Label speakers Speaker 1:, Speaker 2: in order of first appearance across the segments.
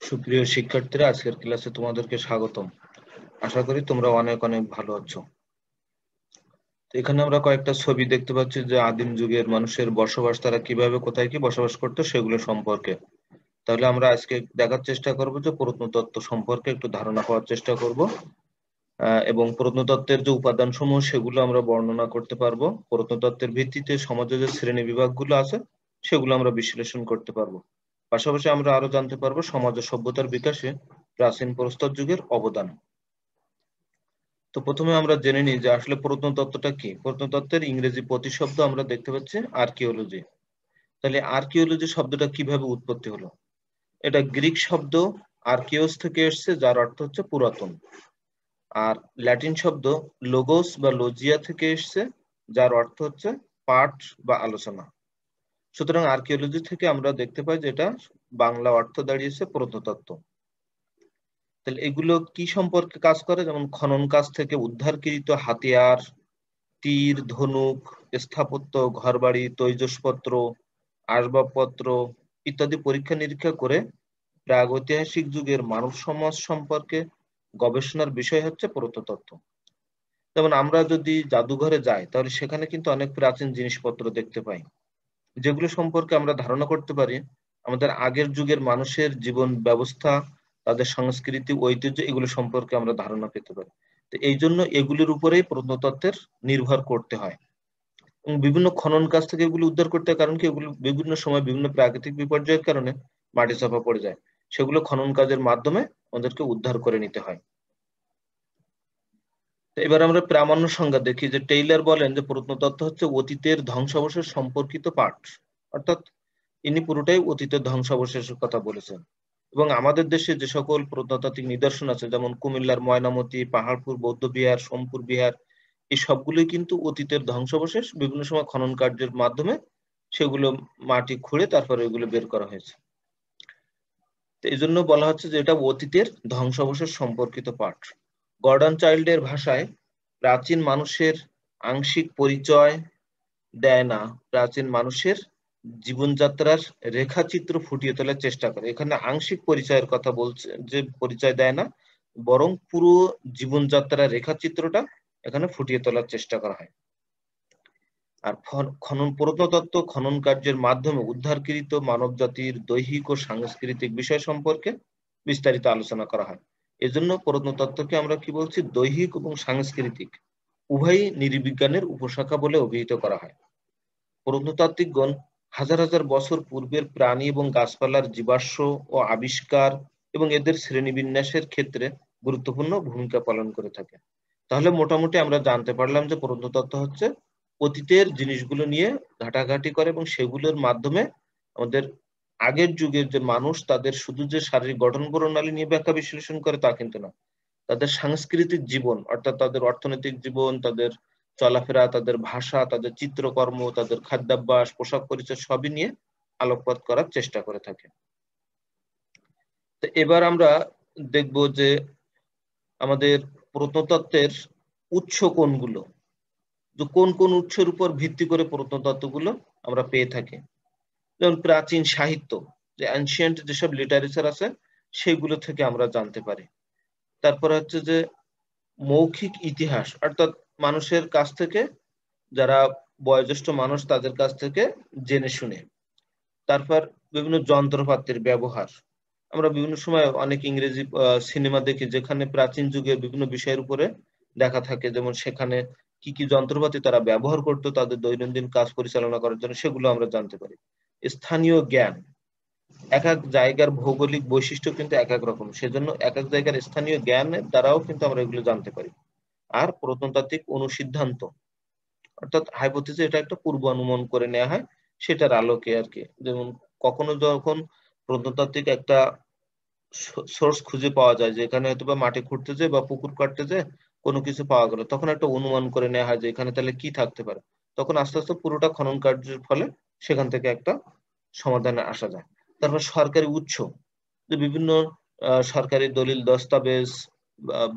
Speaker 1: সুপ্রিয় শিক্ষার্থীরা, আজকের ক্লাসে তোমাদেরকে স্বাগতম। আশা করি তোমরা অনেক অনেক ভালো আছো। তো এখানে আমরা কয়েকটা ছবি দেখতে পাচ্ছি যে আদিম যুগের মানুষের বসবাস, তারা কিভাবে কোথায় কি বসবাস করতো সেগুলো সম্পর্কে। তাহলে আমরা আজকে দেখার চেষ্টা করব যে প্রত্নতত্ত্ব সম্পর্কে একটু ধারণা পাওয়ার চেষ্টা করব, এবং প্রত্নতত্ত্বের যে উপাদান সমূহ সেগুলো আমরা বর্ণনা করতে পারবো। প্রত্নতত্ত্বের ভিত্তিতে সমাজে যে শ্রেণী বিভাগগুলো আছে সেগুলো আমরা বিশ্লেষণ করতে পারবো। পাশাপাশি আমরা আরো জানতে পারবো সমাজ ও সভ্যতার বিকাশে প্রাচীন প্রস্তর যুগের অবদান। তো প্রথমে আমরা জেনে নিই যে আসলে প্রত্নতত্ত্বটা কি। প্রত্নতত্ত্বের ইংরেজি প্রতিশব্দ আমরা দেখতে পাচ্ছি আর্কিওলজি। তাহলে আর্কিওলজি শব্দটা কিভাবে উৎপত্তি হলো? এটা গ্রিক শব্দ আর্কিওস থেকে এসেছে, যার অর্থ হচ্ছে পুরাতন। আর ল্যাটিন শব্দ লোগোস বা লজিয়া থেকে এসেছে, যার অর্থ হচ্ছে পাঠ বা আলোচনা। সুতরাং আর্কিওলজি থেকে আমরা দেখতে পাই যে এটা বাংলা অর্থ দাঁড়িয়েছে প্রত্নতত্ত্ব। তাহলে এগুলো কি সম্পর্কে কাজ করে? যেমন খনন কাজ থেকে উদ্ধারকৃত হাতিয়ার, তীর, ধনুক, স্থাপত্য, ঘরবাড়ি, তৈজসপত্র, আসবাবপত্র ইত্যাদি পরীক্ষা নিরীক্ষা করে প্রাগৈতিহাসিক যুগের মানব সমাজ সম্পর্কে গবেষণার বিষয় হচ্ছে প্রত্নতত্ত্ব। যেমন আমরা যদি জাদুঘরে যাই তাহলে সেখানে কিন্তু অনেক প্রাচীন জিনিসপত্র দেখতে পাই, যেগুলো সম্পর্কে আমরা ধারণা করতে পারি আমাদের আগের যুগের মানুষের জীবন ব্যবস্থা, তাদের সংস্কৃতি, ঐতিহ্য, এগুলো সম্পর্কে আমরা ধারণা পেতে পারি। তো এই জন্য এগুলির উপরেই প্রত্নতত্ত্বের নির্ভর করতে হয়। এবং বিভিন্ন খনন কাজ থেকে এগুলো উদ্ধার করতে হয়, কারণ কি এগুলো বিভিন্ন সময় বিভিন্ন প্রাকৃতিক বিপর্যয়ের কারণে মাটি চাপা পড়ে যায়। সেগুলো খনন কাজের মাধ্যমে আমাদেরকে উদ্ধার করে নিতে হয়। তো এবার আমরা প্রামাণ্য সংজ্ঞা দেখি যে টেইলর বলেন যে প্রত্নতত্ত্ব হচ্ছে অতীতের ধ্বংসাবশেষ সম্পর্কিত পাঠ। অর্থাৎ ইনি পুরোটাই অতীতের ধ্বংসাবশেষের কথা বলেছেন। এবং আমাদের দেশে যে সকল প্রত্নতাত্ত্বিক নিদর্শন আছে, যেমন কুমিল্লার ময়নামতি, পাহাড়পুর বৌদ্ধবিহার, সোমপুর বিহার, এই সবগুলোই কিন্তু অতীতের ধ্বংসাবশেষ। বিভিন্ন সময় খনন কার্যের মাধ্যমে সেগুলো মাটি খুঁড়ে তারপরে এগুলো বের করা হয়েছে। তো এই জন্য বলা হচ্ছে যে এটা অতীতের ধ্বংসাবশেষ সম্পর্কিত পাঠ। গর্ডন চাইল্ডের ভাষায় প্রাচীন মানুষের আংশিক পরিচয় দেয় না, প্রাচীন মানুষের জীবনযাত্রার রেখাচিত্র ফুটিয়ে তোলার চেষ্টা করে। এখানে আংশিক পরিচয়ের কথা বলছে, যে পরিচয় দেয় না, বরং পুরো জীবনযাত্রার রেখাচিত্রটা এখানে ফুটিয়ে তোলার চেষ্টা করা হয়। আর প্রত্নতত্ত্ব খনন কার্যের মাধ্যমে উদ্ধারকৃত মানব জাতির দৈহিক ও সাংস্কৃতিক বিষয় সম্পর্কে বিস্তারিত আলোচনা করা হয়। এজন্য প্রত্নতত্ত্বকে আমরা কি বলছি? দৈহিক এবং সাংস্কৃতিক উভয়ই নৃবিজ্ঞানের উপশাখা বলে অভিহিত করা হয়। প্রত্নতাত্ত্বিকগণ হাজার হাজার বছর পূর্বের প্রাণী এবং গাছপালার জীবাশ্ম ও আবিষ্কার এবং এদের শ্রেণীবিন্যাসের ক্ষেত্রে গুরুত্বপূর্ণ ভূমিকা পালন করে থাকে। তাহলে মোটামুটি আমরা জানতে পারলাম যে প্রত্নতত্ত্ব হচ্ছে অতীতের জিনিসগুলো নিয়ে ঘাটাঘাটি করে এবং সেগুলোর মাধ্যমে আমাদের আগের যুগের যে মানুষ, তাদের শুধু যে শারীরিক গঠন প্রণালী নিয়ে ব্যাখ্যা বিশ্লেষণ করে তা কিন্তু না, তাদের সাংস্কৃতিক জীবন, অর্থাৎ তাদের অর্থনৈতিক জীবন, তাদের চলাফেরা, তাদের ভাষা, তাদের চিত্রকর্ম, তাদের খাদ্যাভ্যাস, পোশাক পরিচয় সবই নিয়ে আলোকপাত করার চেষ্টা করে থাকে। তো এবার আমরা দেখব যে আমাদের প্রত্নতত্ত্বের উৎস কোনগুলো, যে কোন কোন উৎসের উপর ভিত্তি করে প্রত্নতত্ত্বগুলো আমরা পেয়ে থাকি। যেমন প্রাচীন সাহিত্য, যে অ্যানশিয়েন্ট যেসব লিটারেচার আছে সেগুলো থেকে আমরা জানতে পারি। তারপর হচ্ছে যে মৌখিক ইতিহাস, অর্থাৎ মানুষের কাছ থেকে, যারা বয়োজ্যেষ্ঠ মানুষ তাদের কাছ থেকে জেনে শুনে। তারপর বিভিন্ন যন্ত্রপাতির ব্যবহার, আমরা বিভিন্ন সময় অনেক ইংরেজি সিনেমা দেখি যেখানে প্রাচীন যুগের বিভিন্ন বিষয়ের উপরে দেখা থাকে, যেমন সেখানে কি কি যন্ত্রপাতি তারা ব্যবহার করতো তাদের দৈনন্দিন কাজ পরিচালনা করার জন্য, সেগুলো আমরা জানতে পারি। স্থানীয় জ্ঞান, এক এক জায়গার ভৌগোলিক বৈশিষ্ট্য কিন্তু এক এক রকম, সেজন্য এক এক জায়গার স্থানীয় জ্ঞানের দ্বারাও কিন্তু আমরা এগুলো জানতে পারি। আর প্রত্নতাত্ত্বিক অনুসিদ্ধান্ত, অর্থাৎ হাইপোথিসিস, এটা একটা পূর্ব অনুমান করে নেওয়া হয় সেটার আলোকে আর কি। যেমন কখনো যখন প্রত্নতাত্ত্বিক একটা সোর্স খুঁজে পাওয়া যায়, যে এখানে হয়তো বা মাটি খুঁড়তে যায় বা পুকুর কাটতে যায় কোনো কিছু পাওয়া গেল, তখন একটা অনুমান করে নেওয়া হয় যে এখানে তাহলে কি থাকতে পারে। তখন আস্তে আস্তে পুরোটা খনন কার্যের ফলে সেখান থেকে একটা সমাধানে আসা যায়। তারপর সরকারি উৎস, যে বিভিন্ন সরকারি দলিল, দস্তাবেজ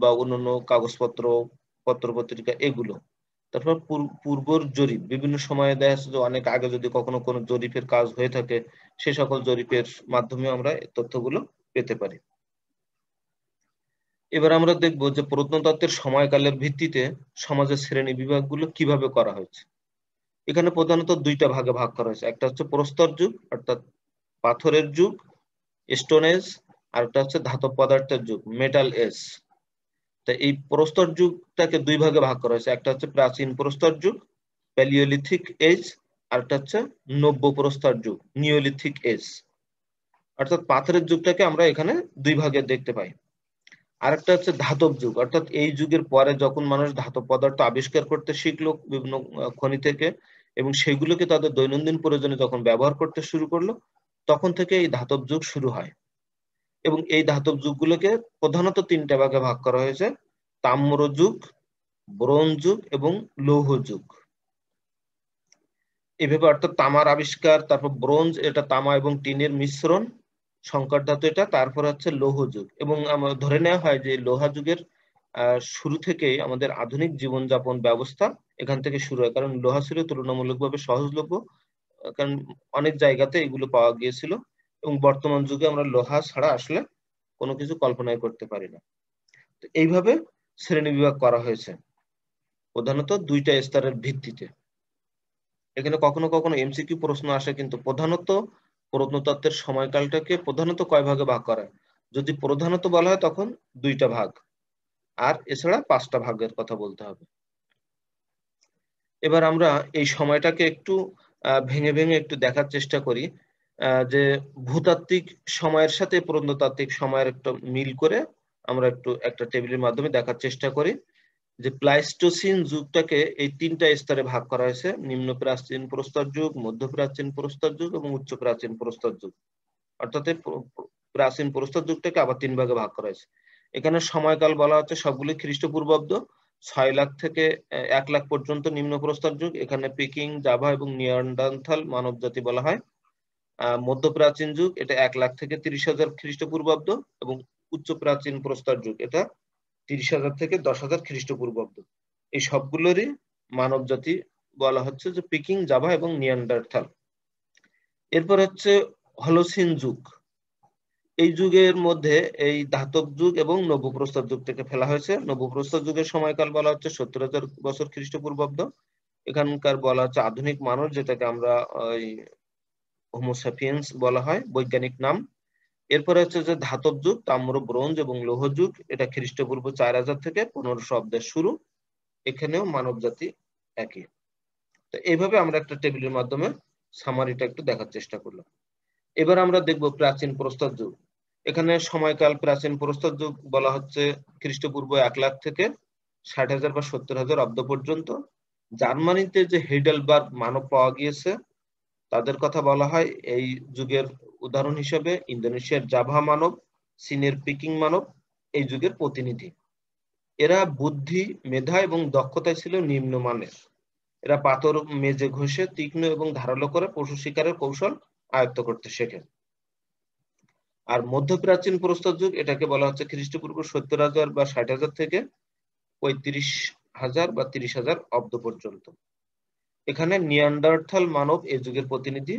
Speaker 1: বা অন্যান্য কাগজপত্র, পত্রপত্রিকা, এগুলো। তারপর পূর্বর জরিপ, বিভিন্ন সময়ে দেখা যাচ্ছে যে অনেক আগে যদি কখনো কোনো জরিপের কাজ হয়ে থাকে, সে সকল জরিপের মাধ্যমে আমরা এই তথ্যগুলো পেতে পারি। এবার আমরা দেখব যে প্রত্নতত্ত্বের সময়কালের ভিত্তিতে সমাজের শ্রেণী বিভাগগুলো কিভাবে করা হয়েছে। এখানে প্রধানত দুইটা ভাগে ভাগ করা হয়েছে। একটা হচ্ছে প্রস্তর যুগ অর্থাৎ পাথরের যুগ, স্টোন এজ, আর একটা হচ্ছে ধাতব পদার্থের যুগ, মেটাল এজ। তা এই প্রস্তর যুগটাকে দুই ভাগে ভাগ করা হয়েছে। একটা হচ্ছে প্রাচীন প্রস্তর যুগ, প্যালিওলিথিক এজ, আর একটা হচ্ছে নব্য প্রস্তর যুগ, নিওলিথিক এজ। অর্থাৎ পাথরের যুগটাকে আমরা এখানে দুই ভাগে দেখতে পাই। আরেকটা হচ্ছে ধাতব যুগ, অর্থাৎ এই যুগের পরে যখন মানুষ ধাতব পদার্থ আবিষ্কার করতে শিখলো বিভিন্ন খনি থেকে, এবং সেগুলোকে তাদের দৈনন্দিন প্রয়োজনে যখন ব্যবহার করতে শুরু করলো, তখন থেকে এই ধাতব যুগ শুরু হয়। এবং এই ধাতব যুগগুলোকে প্রধানত তিনটা ভাগে ভাগ করা হয়েছে: তাম্র যুগ, ব্রোঞ্জ যুগ এবং লৌহ যুগ। এভাবে অর্থাৎ তামার আবিষ্কার, তারপর ব্রোঞ্জ, এটা তামা এবং টিনের মিশ্রণ, সংকর ধাতু এটা, তারপর হচ্ছে লৌহ যুগ। এবং আমরা ধরে নেওয়া হয় যে লোহা যুগের শুরু থেকেই আমাদের আধুনিক জীবনযাপন ব্যবস্থা এখান থেকে শুরু হয়, কারণ লোহা ছিল তুলনামূলকভাবে সহজলভ্য। কারণ অনেক জায়গাতে এগুলো পাওয়া গিয়েছিল, এবং বর্তমান যুগে আমরা লোহা ছাড়া আসলে কোনো কিছু কল্পনাই করতে পারি না। তো এইভাবে শ্রেণীবিভাগ করা হয়েছে প্রধানত দুইটা স্তরের ভিত্তিতে। এখানে কখনো কখনো এমসিকিউ প্রশ্ন আসে, কিন্তু প্রধানত প্রত্নতত্ত্বের সময়কালটাকে প্রধানত কয় ভাগে ভাগ করা হয়? যদি প্রধানত বলা হয় তখন দুইটা ভাগ, আর এছাড়া পাঁচটা ভাগের কথা বলতে হবে। এবার আমরা এই সময়টাকে একটু ভেঙে ভেঙে একটু দেখার চেষ্টা করি, যে ভূতাত্ত্বিক সময়ের সাথে প্রত্নতাত্ত্বিক সময়ের একটা মিল করে আমরা একটু একটা টেবিলের মাধ্যমে দেখার চেষ্টা করি যে প্লাইস্টোসিন যুগটাকে এই তিনটা স্তরে ভাগ করা হয়েছে: নিম্ন প্রাচীন প্রস্তর যুগ, মধ্য প্রাচীন প্রস্তর যুগ এবং উচ্চ প্রাচীন প্রস্তর যুগ। অর্থাৎ প্রাচীন প্রস্তর যুগটাকে আবার তিন ভাগে ভাগ করা হয়েছে। এখানে সময়কাল বলা হচ্ছে সবগুলি খ্রিস্টপূর্বাব্দ 6 লাখ থেকে 1 লাখ পর্যন্ত নিম্ন প্রস্তর যুগ। এখানে পিকিং, জাভা এবং নিয়ান্ডারথাল মানব জাতি বলা হয়। মধ্য প্রাচীন যুগ এটা 1 লাখ থেকে 30,000 খ্রিস্টপূর্বাব্দ, এবং উচ্চ প্রাচীন প্রস্তর যুগ এটা 30,000 থেকে 10,000 খ্রিস্টপূর্বাব্দ। এই সবগুলোরই মানব জাতি বলা হচ্ছে যে পিকিং, জাভা এবং নিয়ান্ডারথাল। এরপর হচ্ছে হলোসিন যুগ। এই যুগের মধ্যে এই ধাতব যুগ এবং নব্যপ্রস্তর যুগ থেকে ফেলা হয়েছে। নব্যপ্রস্তর যুগের সময়কাল বলা হচ্ছে 70,000 বছর খ্রিস্টপূর্বাব্দ। এখানকার বলা হচ্ছে আধুনিক মানুষ, যেটাকে আমরা ওই হোমোস্যাপিয়েন্স বলা হয় বৈজ্ঞানিক নাম। এরপরে হচ্ছে যে ধাতব যুগ, তাম্র, ব্রোঞ্জ এবং লৌহ যুগ, এটা খ্রিস্টপূর্ব 4000 থেকে 1500 অব্দের শুরু। এখানেও মানব জাতি একই। তো এইভাবে আমরা একটা টেবিলের মাধ্যমে সামারিটা একটু দেখার চেষ্টা করলাম। এবার আমরা দেখব প্রাচীন প্রস্তর যুগ। এখানে সময়কাল প্রাচীন প্রস্তর যুগ বলা হচ্ছে খ্রিস্টপূর্ব 1 লাখ থেকে 60,000 বা 70,000 অব্দ পর্যন্ত। জার্মানিতে যে হেইডেলবার্গ মানব পাওয়া গিয়েছে তাদের কথা বলা হয় এই যুগের উদাহরণ হিসেবে। ইন্দোনেশিয়ার জাভা মানব, চীনের পিকিং মানব এই যুগের প্রতিনিধি। এরা বুদ্ধি, মেধা এবং দক্ষতায় ছিল নিম্নমানের। এরা পাথর মেজে ঘষে তীক্ষ্ণ এবং ধারালো করে পশু শিকারের কৌশল আয়ত্ত করতে শেখে। আর মধ্যপ্রাচীন প্রস্তর যুগ এটাকে বলা হচ্ছে খ্রিস্টপূর্ব 70,000 বা 60,000 থেকে 35,000 বা 30,000 অব্দ পর্যন্ত। এখানে নিয়ান্ডারথাল মানব এই যুগের প্রতিনিধি।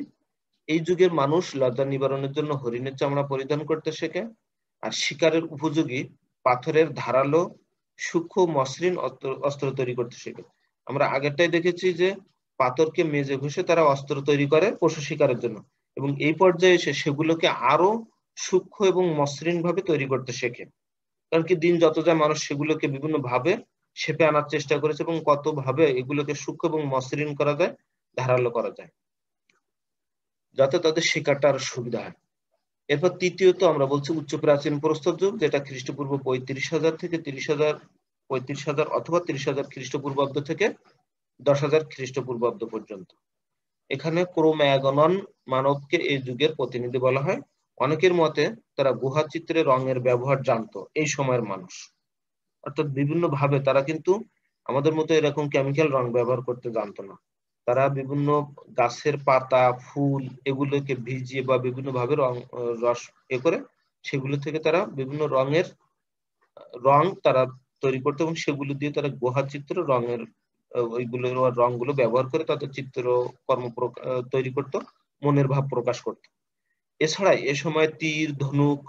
Speaker 1: এই যুগের মানুষ লজ্জা নিবারণের জন্য হরিণের চামড়া পরিধান করতে শেখে, আর শিকারের উপযোগী পাথরের ধারালো সূক্ষ্ম মসৃণ অস্ত্র তৈরি করতে শেখে। আমরা আগেরটাই দেখেছি যে পাথরকে মেজে ঘষে তারা অস্ত্র তৈরি করে পশু শিকারের জন্য, এবং এই পর্যায়ে এসে সেগুলোকে আরো সূক্ষ্ম এবং মসৃণ ভাবে তৈরি করতে শেখে। কারণ কি দিন যত যায় মানুষ সেগুলোকে বিভিন্ন ভাবে শেপে আনার চেষ্টা করেছে, এবং কত ভাবে এগুলোকে সূক্ষ্ম এবং মসৃণ করা যায়, ধারালো করা যায়, যাতে তাদের শিকারটা আরো সুবিধা হয়। এরপর তৃতীয়ত আমরা বলছি উচ্চ প্রাচীন প্রস্তর যুগ, যেটা খ্রিস্টপূর্ব 35,000 থেকে 30,000, 35,000 অথবা 30,000 খ্রিস্টপূর্বাব্দ থেকে 10,000 খ্রিস্টপূর্বাব্দ পর্যন্ত। এখানে ক্রো-ম্যাগনন মানবকে এই যুগের প্রতিনিধি বলা হয়। অনেকের মতে তারা গুহা চিত্রে রঙের ব্যবহার জানতো এই সময়ের মানুষ। অর্থাৎ বিভিন্ন ভাবে তারা কিন্তু আমাদের মতো এরকম কেমিক্যাল রং ব্যবহার করতে জানতো না। তারা বিভিন্ন গাছের পাতা, ফুল এগুলোকে ভিজিয়ে বা বিভিন্ন ভাবে রস করে সেগুলো থেকে তারা বিভিন্ন রঙের রং তারা তৈরি করতো, এবং সেগুলো দিয়ে তারা গুহা চিত্র রঙের ওইগুলো রংগুলো ব্যবহার করে তাদের চিত্র কর্ম তৈরি করত, মনের ভাব প্রকাশ করত। এছাড়া এ সময় তীর, ধনুক,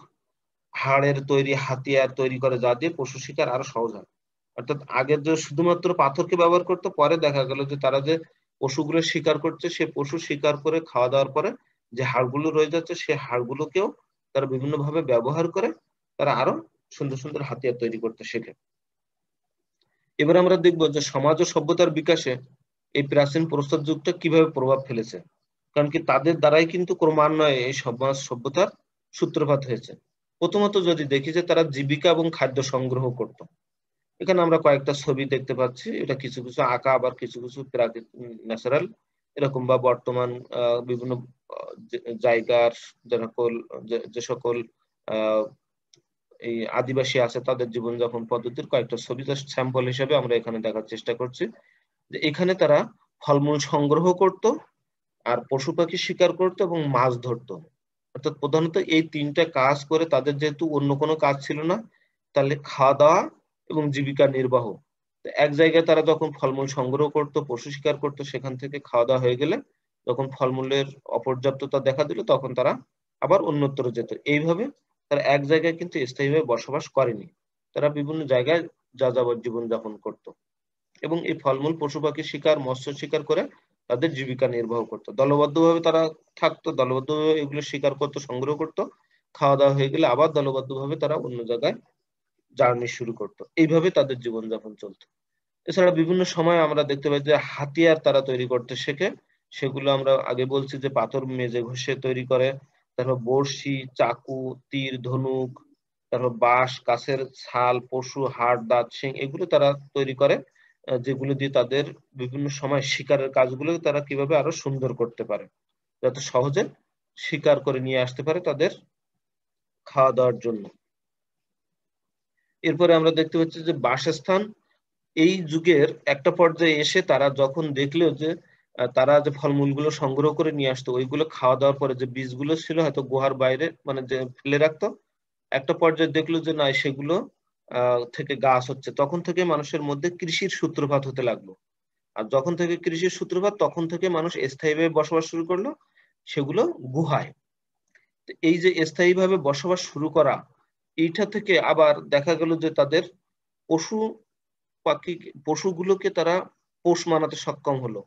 Speaker 1: হাড়ের তৈরি হাতিয়ার তৈরি করে, যা দিয়ে পশু শিকার আরো সহজ হয়। অর্থাৎ আগে যে শুধুমাত্র পাথরকে ব্যবহার করতো, পরে দেখা গেল যে তারা যে পশুগুলো শিকার করছে, সে পশু শিকার করে খাওয়া দাওয়ার পরে যে হাড়গুলো রয়ে যাচ্ছে, সে হাড়গুলোকেও তারা বিভিন্ন ভাবে ব্যবহার করে তারা আরো সুন্দর সুন্দর হাতিয়ার তৈরি করতে শেখে। এবার আমরা দেখব যে সমাজ ও সভ্যতার বিকাশে এই প্রাচীন প্রস্তর যুগটা কিভাবে প্রভাব ফেলেছে। কারণ কি তাদের দ্বারাই কিন্তু ক্রমান্বয়ে এই সমাজ সভ্যতার সূত্রপাত হয়েছে। প্রথমত যদি দেখি যে তারা জীবিকা এবং খাদ্য সংগ্রহ করত। এখানে আমরা কয়েকটা ছবি দেখতে পাচ্ছি। এটা কিছু কিছু আঁকা, আবার কিছু কিছু প্রাকৃতিক ন্যাচারাল এরকম, বা বর্তমান বিভিন্ন জায়গার যে সকল যে সকল আহ এই আদিবাসী আছে তাদের জীবনযাপন পদ্ধতির কয়েকটা ছবি জাস্ট স্যাম্পল হিসেবে আমরা এখানে দেখার চেষ্টা করছি। যে এখানে তারা ফলমূল সংগ্রহ করত, আর পশু পাখি শিকার করত এবং মাছ ধরতো। অর্থাৎ প্রধানত এই তিনটা কাজ করে তাদের যেহেতু অন্য কোনো কাজ ছিল না, তাহলে খাওয়া দাওয়া এবং জীবিকা নির্বাহ। তো এক জায়গায় তারা যখন ফলমূল সংগ্রহ করত, পশু শিকার করত, সেখান থেকে খাওয়া দাওয়া হয়ে গেলে যখন ফলমূলের অপর্যাপ্ততা দেখা দিল, তখন তারা আবার অন্যত্র যেত। এইভাবে তারা এক জায়গায় কিন্তু স্থায়ীভাবে বসবাস করেনি, তারা বিভিন্ন জায়গায় যাযাবর জীবনযাপন করত এবং এই ফলমূল পশু পাখি শিকার মৎস্য শিকার করে তাদের জীবিকা নির্বাহ করতো। দলবদ্ধভাবে তারা থাকতো, দলবদ্ধভাবে এগুলো শিকার করতো, সংগ্রহ করতো, খাওয়া দাওয়া হয়ে গেলে আবার দলবদ্ধভাবে তারা অন্য জায়গায় জার্নি শুরু করতো। এইভাবে তাদের জীবনযাপন চলতো। এছাড়া বিভিন্ন সময় আমরা দেখতে পাই যে হাতিয়ার তারা তৈরি করতে শেখে। সেগুলো আমরা আগে বলছি যে পাথর মেজে ঘষে তৈরি করে। তারপর বড়শি, চাকু, তীর, ধনুক, তারপর বাঁশ, গাছের ছাল, পশু হাড়, দাঁত, শিং এগুলো তারা তৈরি করে, যেগুলো দিয়ে তাদের বিভিন্ন সময় শিকারের কাজগুলো তারা কিভাবে আরো সুন্দর করতে পারে, যাতে সহজে শিকার করে নিয়ে আসতে পারে তাদের খাওয়া দাওয়ার জন্য। এরপরে আমরা দেখতে পাচ্ছি যে বাসস্থান এই যুগের একটা পর্যায়ে এসে তারা যখন দেখলো যে তারা যে ফলমূলগুলো সংগ্রহ করে নিয়ে আসতো, ওইগুলো খাওয়া দাওয়ার পরে যে বীজগুলো ছিল হয়তো গুহার বাইরে মানে যে ফেলে রাখতো, একটা পর্যায়ে দেখলো যে না সেগুলো থেকে গাছ হচ্ছে, তখন থেকে মানুষের মধ্যে কৃষির সূত্রপাত হতে লাগলো। আর যখন থেকে কৃষির সূত্রপাত, তখন থেকে মানুষ স্থায়ীভাবে বসবাস শুরু করলো সেগুলো গুহায়। তো এই যে স্থায়ীভাবে বসবাস শুরু করা, এইটা থেকে আবার দেখা গেল যে তাদের পশু পাখি পশুগুলোকে তারা পোষ মানাতে সক্ষম হলো।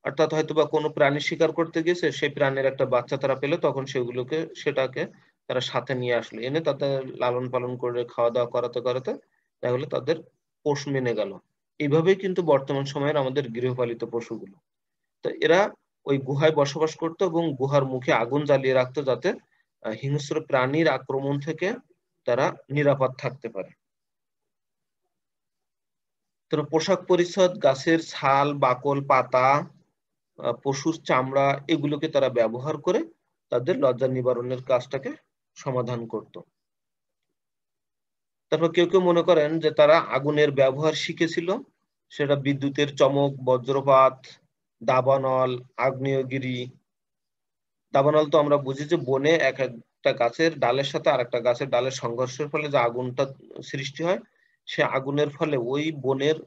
Speaker 1: অর্থাৎ হয়তোবা কোনো প্রাণী শিকার করতে গেছে, সেই প্রাণীর একটা বাচ্চা তারা পেলো, তখন সেটাকে তারা সাথে নিয়ে আসলো, এনে তাদের লালন পালন করে খাওয়া দাওয়া করাতে করাতে দেখা গেলো তাদের পোষ মেনে গেল। এইভাবেই কিন্তু বর্তমান সময়ের আমাদের গৃহপালিত পশুগুলো। তো এরা ওই গুহায় বসবাস করতো এবং গুহার মুখে আগুন জ্বালিয়ে রাখতো, যাতে হিংস্র প্রাণীর আক্রমণ থেকে তারা নিরাপদ থাকতে পারে। তো পোশাক পরিচ্ছদ, গাছের ছাল, বাকল, পাতা, পশুর চামড়া এগুলোকে তারা ব্যবহার করে তাদের লজ্জা নিবারণের কাজটাকে সমাধান করত। তারপর কেউ কেউ মনে করেন যে তারা আগুনের ব্যবহার শিখেছিল, সেটা বিদ্যুতের চমক, বজ্রপাত, দাবানল, আগ্নেয়গিরি। দাবানল তো আমরা বুঝি যে বনে এক একটা গাছের ডালের সাথে আরেকটা গাছের ডালের সংঘর্ষের ফলে যে আগুনটা সৃষ্টি হয়, সে আগুনের ফলে ওই বনের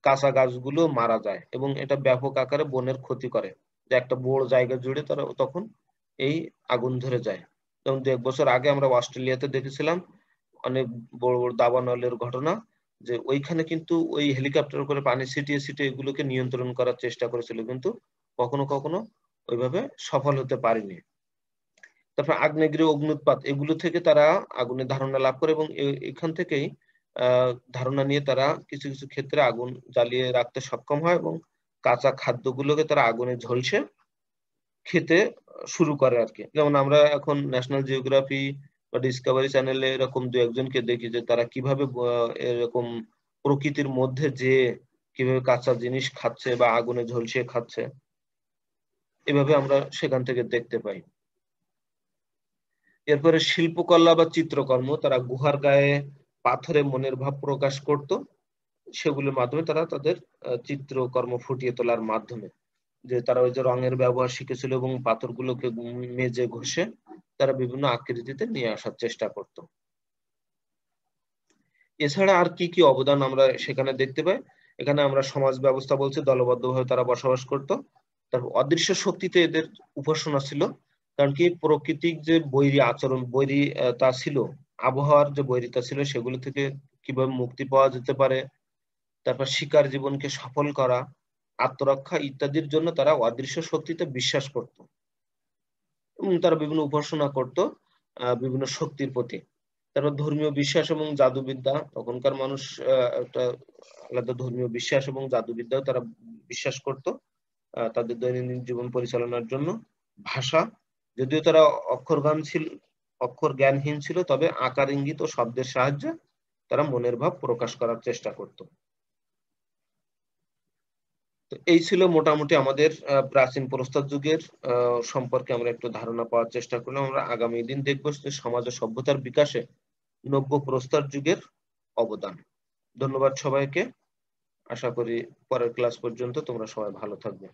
Speaker 1: কাঁচা গাছগুলো মারা যায় এবং এটা ব্যাপক আকারে বনের ক্ষতি করে। যে একটা বড় জায়গা জুড়ে তারা তখন এই আগুন ধরে যায়। যেমন ১ বছর আগে আমরা অস্ট্রেলিয়াতে দেখেছিলাম অনেক বড় বড় দাবানলের ঘটনা, যে ওইখানে কিন্তু ওই হেলিকপ্টার করে পানি ছিটিয়ে ছিটিয়ে এগুলোকে নিয়ন্ত্রণ করার চেষ্টা করেছিল, কিন্তু কখনো কখনো ওইভাবে সফল হতে পারেনি। তারপর আগ্নেয়গিরি, অগ্ন্যুৎপাত এগুলো থেকে তারা আগুনের ধারণা লাভ করে এবং এখান থেকেই ধারণা নিয়ে তারা কিছু কিছু ক্ষেত্রে আগুন জ্বালিয়ে রাখতে সক্ষম হয় এবং কাঁচা খাদ্যগুলোকে তারা আগুনে ঝলসে খেতে শুরু করে আর কি। যেমন আমরা এখন ন্যাশনাল জিওগ্রাফি বা ডিসকভারি চ্যানেলে এরকম দু একজনকে দেখি যে তারা কিভাবে এরকম প্রকৃতির মধ্যে যে কিভাবে কাঁচা জিনিস খাচ্ছে বা আগুনে ঝলসিয়ে খাচ্ছে, এভাবে আমরা সেখান থেকে দেখতে পাই। এরপরে শিল্পকলা বা চিত্রকর্ম, তারা গুহার গায়ে পাথরে মনের ভাব প্রকাশ করত, সেগুলোর মাধ্যমে তারা তাদের চিত্রকর্ম ফুটিয়ে তোলার মাধ্যমে, যে তারা ওই যে রঙের ব্যবহার শিখেছিল এবং পাথরগুলোকে মেজে ঘষে তারা বিভিন্ন আকৃতিতে নিয়ে আসার চেষ্টা করত। এছাড়া আর কি কি অবদান আমরা সেখানে দেখতে পাই? এখানে আমরা সমাজ ব্যবস্থা বলছি, দলবদ্ধভাবে তারা বসবাস করত। তারপর অদৃশ্য শক্তিতে এদের উপাসনা ছিল, কারণ কি প্রকৃতিক যে বৈরী আচরণ, বৈরী তা ছিল, আবহাওয়ার যে বৈরিতা ছিল সেগুলো থেকে কিভাবে মুক্তি পাওয়া যেতে পারে, তারপর শিকার জীবনকে সফল করা, আত্মরক্ষা ইত্যাদির জন্য তারা অদৃশ্য শক্তিতে বিশ্বাস করত এবং তারা বিভিন্ন উপাসনা করত বিভিন্ন শক্তির প্রতি। তারপর ধর্মীয় বিশ্বাস এবং জাদুবিদ্যা, তখনকার মানুষ একটা আলাদা ধর্মীয় বিশ্বাস এবং জাদুবিদ্যাও তারা বিশ্বাস করত তাদের দৈনন্দিন জীবন পরিচালনার জন্য। ভাষা, যদিও তারা অক্ষর জ্ঞানহীন ছিল, তবে আকার ইঙ্গিত ও শব্দের সাহায্যে তারা মনের ভাব প্রকাশ করার চেষ্টা করত। তো এই ছিল মোটামুটি আমাদের প্রাচীন প্রস্তর যুগের সম্পর্কে আমরা একটু ধারণা পাওয়ার চেষ্টা করলাম। আমরা আগামী দিন দেখব যে সমাজ ও সভ্যতার বিকাশে নব্য প্রস্তর যুগের অবদান। ধন্যবাদ সবাইকে। আশা করি পরের ক্লাস পর্যন্ত তোমরা সবাই ভালো থাকবে।